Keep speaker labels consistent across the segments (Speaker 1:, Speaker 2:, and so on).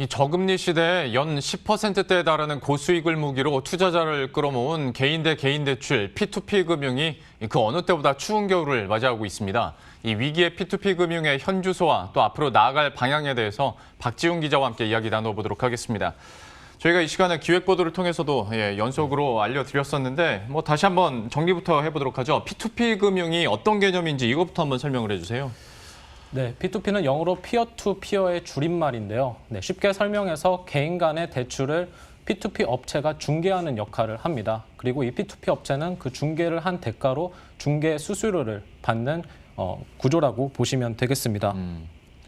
Speaker 1: 이 저금리 시대에 연 10%대에 달하는 고수익을 무기로 투자자를 끌어모은 개인 대 개인 대출 P2P 금융이 그 어느 때보다 추운 겨울을 맞이하고 있습니다. 이 위기의 P2P 금융의 현주소와 또 앞으로 나아갈 방향에 대해서 박지훈 기자와 함께 이야기 나눠보도록 하겠습니다. 저희가 이 시간에 기획보도를 통해서도 연속으로 알려드렸었는데 다시 한번 정리부터 해보도록 하죠. P2P 금융이 어떤 개념인지 이것부터 한번 설명을 해주세요.
Speaker 2: 네, P2P는 영어로 피어 투 피어의 줄임말인데요. 쉽게 설명해서 개인 간의 대출을 P2P 업체가 중개하는 역할을 합니다. 그리고 이 P2P 업체는 그 중개를 한 대가로 중개 수수료를 받는 구조라고 보시면 되겠습니다.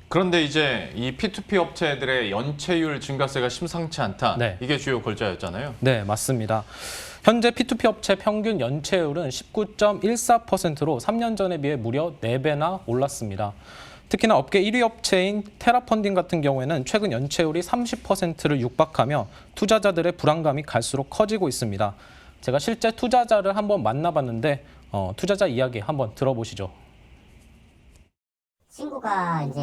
Speaker 1: 그런데 이제 이 P2P 업체들의 연체율 증가세가 심상치 않다.
Speaker 2: 네.
Speaker 1: 이게 주요 골자였잖아요.
Speaker 2: 네, 맞습니다. 현재 P2P 업체 평균 연체율은 19.14%로 3년 전에 비해 무려 4배나 올랐습니다. 특히나 업계 1위 업체인 테라펀딩 같은 경우에는 최근 연체율이 30%를 육박하며 투자자들의 불안감이 갈수록 커지고 있습니다. 제가 실제 투자자를 한번 만나봤는데 투자자 이야기 한번 들어보시죠.
Speaker 3: 친구가 이제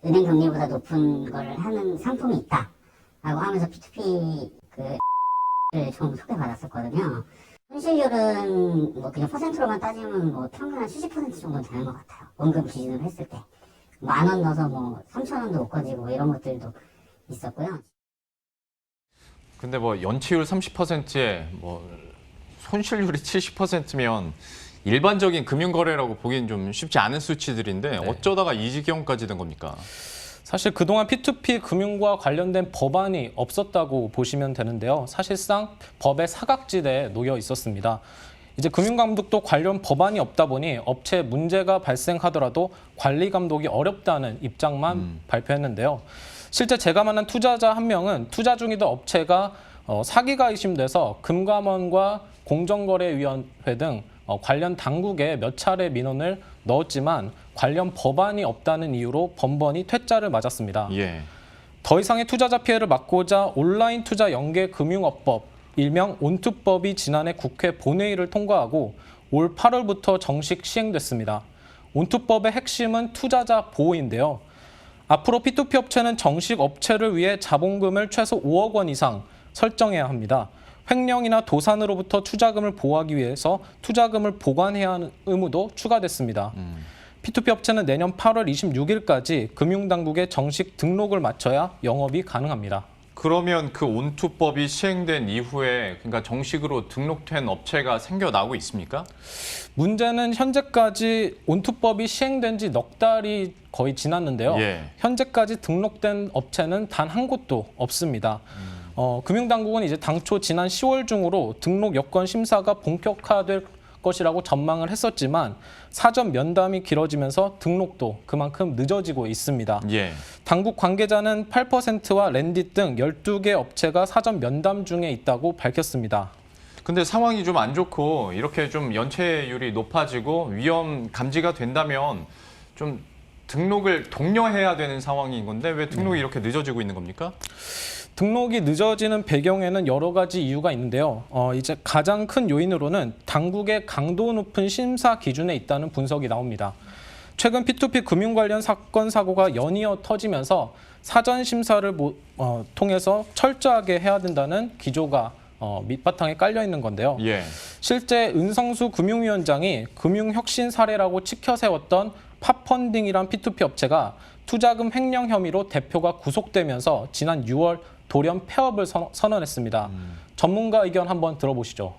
Speaker 3: 은행 금리보다 높은 걸 하는 상품이 있다라고 하면서 P2P 를 좀 소개받았었거든요. 손실률은 그냥 퍼센트로만 따지면 평균 한 70% 정도는 되는 것 같아요. 원금 기준으로 했을 때. 10,000원 넣어서 3,000원도 못 건지고 이런 것들도 있었고요.
Speaker 1: 근데 연체율 30%에 손실률이 70%면 일반적인 금융거래라고 보기엔 좀 쉽지 않은 수치들인데 어쩌다가 이 지경까지 된 겁니까?
Speaker 2: 사실 그동안 P2P 금융과 관련된 법안이 없었다고 보시면 되는데요. 사실상 법의 사각지대에 놓여 있었습니다. 이제 금융감독도 관련 법안이 없다 보니 업체에 문제가 발생하더라도 관리 감독이 어렵다는 입장만 발표했는데요. 실제 제가 만난 투자자 한 명은 투자 중이던 업체가 사기가 의심돼서 금감원과 공정거래위원회 등 관련 당국에 몇 차례 민원을 넣었지만 관련 법안이 없다는 이유로 번번이 퇴짜를 맞았습니다. 더 이상의 투자자 피해를 막고자 온라인 투자 연계 금융업법, 일명 온투법이 지난해 국회 본회의를 통과하고 올 8월부터 정식 시행됐습니다. 온투법의 핵심은 투자자 보호인데요. 앞으로 P2P 업체는 정식 업체를 위해 자본금을 최소 5억 원 이상 설정해야 합니다. 횡령이나 도산으로부터 투자금을 보호하기 위해서 투자금을 보관해야 하는 의무도 추가됐습니다. P2P 업체는 내년 8월 26일까지 금융당국에 정식 등록을 마쳐야 영업이 가능합니다.
Speaker 1: 그러면 그 온투법이 시행된 이후에 그러니까 정식으로 등록된 업체가 생겨나고 있습니까?
Speaker 2: 문제는 현재까지 온투법이 시행된 지 넉 달이 거의 지났는데요. 현재까지 등록된 업체는 단 한 곳도 없습니다. 금융당국은 이제 당초 지난 10월 중으로 등록 여건 심사가 본격화될 것이라고 전망을 했었지만 사전 면담이 길어지면서 등록도 그만큼 늦어지고 있습니다. 당국 관계자는 8%와 랜딧 등 12개 업체가 사전 면담 중에 있다고 밝혔습니다.
Speaker 1: 근데 상황이 좀 안 좋고 이렇게 좀 연체율이 높아지고 위험 감지가 된다면 좀 등록을 독려해야 되는 상황인 건데 왜 등록이 이렇게 늦어지고 있는 겁니까?
Speaker 2: 등록이 늦어지는 배경에는 여러 가지 이유가 있는데요. 이제 가장 큰 요인으로는 당국의 강도 높은 심사 기준에 있다는 분석이 나옵니다. 최근 P2P 금융 관련 사건 사고가 연이어 터지면서 사전 심사를 통해서 철저하게 해야 된다는 기조가 밑바탕에 깔려 있는 건데요. 실제 은성수 금융위원장이 금융혁신 사례라고 치켜 세웠던 팝펀딩이란 P2P 업체가 투자금 횡령 혐의로 대표가 구속되면서 지난 6월 돌연 폐업을 선언했습니다. 전문가 의견 한번 들어보시죠.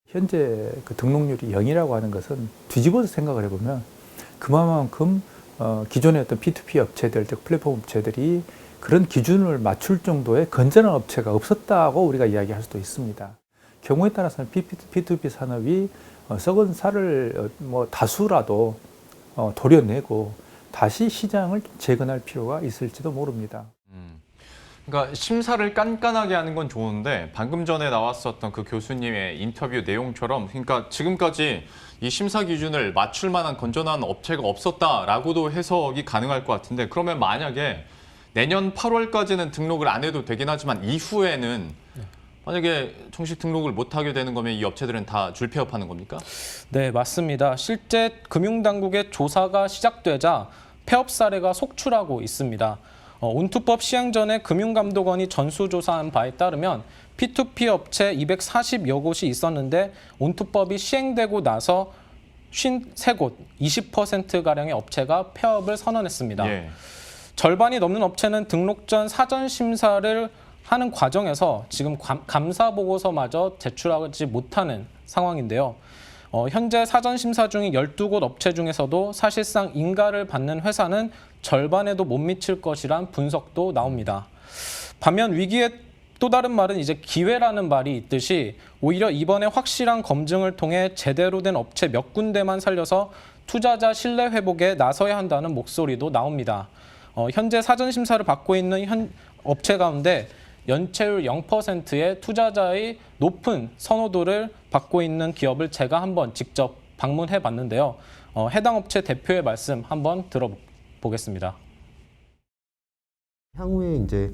Speaker 4: 현재 그 등록률이 0이라고 하는 것은 뒤집어서 생각을 해보면 그만큼 기존의 어떤 P2P 업체들, 즉 플랫폼 업체들이 그런 기준을 맞출 정도의 건전한 업체가 없었다고 우리가 이야기할 수도 있습니다. 경우에 따라서는 P2P 산업이 썩은 살을 다수라도 도려내고 다시 시장을 재건할 필요가 있을지도 모릅니다.
Speaker 1: 그러니까 심사를 깐깐하게 하는 건 좋은데 방금 전에 나왔었던 그 교수님의 인터뷰 내용처럼 그러니까 지금까지 이 심사 기준을 맞출 만한 건전한 업체가 없었다라고도 해석이 가능할 것 같은데 그러면 만약에 내년 8월까지는 등록을 안 해도 되긴 하지만 이후에는 만약에 정식 등록을 못하게 되는 거면 이 업체들은 다 줄폐업하는 겁니까?
Speaker 2: 네, 맞습니다. 실제 금융당국의 조사가 시작되자 폐업 사례가 속출하고 있습니다. 온투법 시행 전에 금융감독원이 전수조사한 바에 따르면 P2P 업체 240여 곳이 있었는데 온투법이 시행되고 나서 53곳, 20%가량의 업체가 폐업을 선언했습니다.
Speaker 1: 예.
Speaker 2: 절반이 넘는 업체는 등록 전 사전 심사를 하는 과정에서 지금 감사 보고서마저 제출하지 못하는 상황인데요. 현재 사전 심사 중인 12곳 업체 중에서도 사실상 인가를 받는 회사는 절반에도 못 미칠 것이란 분석도 나옵니다. 반면 위기의 또 다른 말은 이제 기회라는 말이 있듯이 오히려 이번에 확실한 검증을 통해 제대로 된 업체 몇 군데만 살려서 투자자 신뢰 회복에 나서야 한다는 목소리도 나옵니다. 현재 사전 심사를 받고 있는 업체 가운데 연체율 0%의 투자자의 높은 선호도를 받고 있는 기업을 제가 한번 직접 방문해 봤는데요. 해당 업체 대표의 말씀 한번 들어보겠습니다.
Speaker 5: 향후에 이제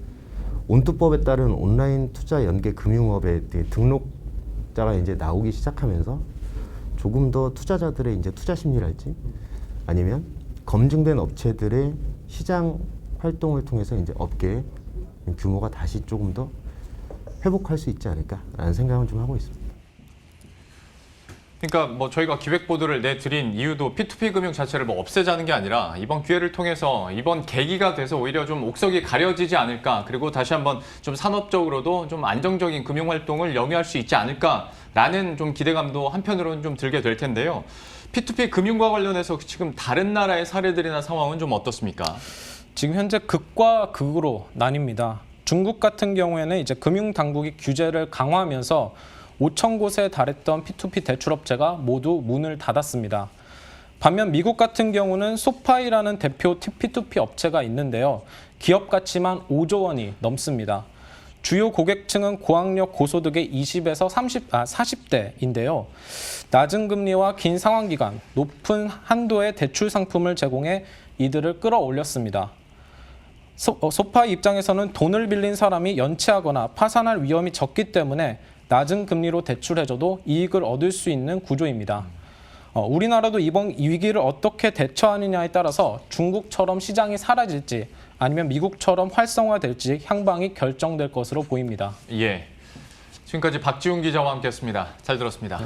Speaker 5: 온투법에 따른 온라인 투자 연계 금융업에 등록자가 이제 나오기 시작하면서 조금 더 투자자들의 이제 투자 심리랄지 아니면 검증된 업체들의 시장 활동을 통해서 이제 업계의 규모가 다시 조금 더 회복할 수 있지 않을까라는 생각은 좀 하고 있습니다.
Speaker 1: 그러니까 뭐 저희가 기획 보도를 내드린 이유도 P2P 금융 자체를 뭐 없애자는 게 아니라 이번 기회를 통해서 이번 계기가 돼서 오히려 좀 옥석이 가려지지 않을까, 그리고 다시 한번 좀 산업적으로도 좀 안정적인 금융 활동을 영위할 수 있지 않을까라는 좀 기대감도 한편으로는 좀 들게 될 텐데요. P2P 금융과 관련해서 지금 다른 나라의 사례들이나 상황은 좀 어떻습니까?
Speaker 2: 지금 현재 극과 극으로 나뉩니다. 중국 같은 경우에는 이제 금융 당국이 규제를 강화하면서 5천 곳에 달했던 P2P 대출업체가 모두 문을 닫았습니다. 반면 미국 같은 경우는 소파이라는 대표 P2P 업체가 있는데요. 기업 가치만 5조 원이 넘습니다. 주요 고객층은 고학력 고소득의 20에서 40대인데요. 낮은 금리와 긴 상환 기간, 높은 한도의 대출 상품을 제공해 이들을 끌어올렸습니다. 소파이 입장에서는 돈을 빌린 사람이 연체하거나 파산할 위험이 적기 때문에 낮은 금리로 대출해줘도 이익을 얻을 수 있는 구조입니다. 우리나라도 이번 위기를 어떻게 대처하느냐에 따라서 중국처럼 시장이 사라질지 아니면 미국처럼 활성화될지 향방이 결정될 것으로 보입니다.
Speaker 1: 예. 지금까지 박지훈 기자와 함께했습니다. 잘 들었습니다.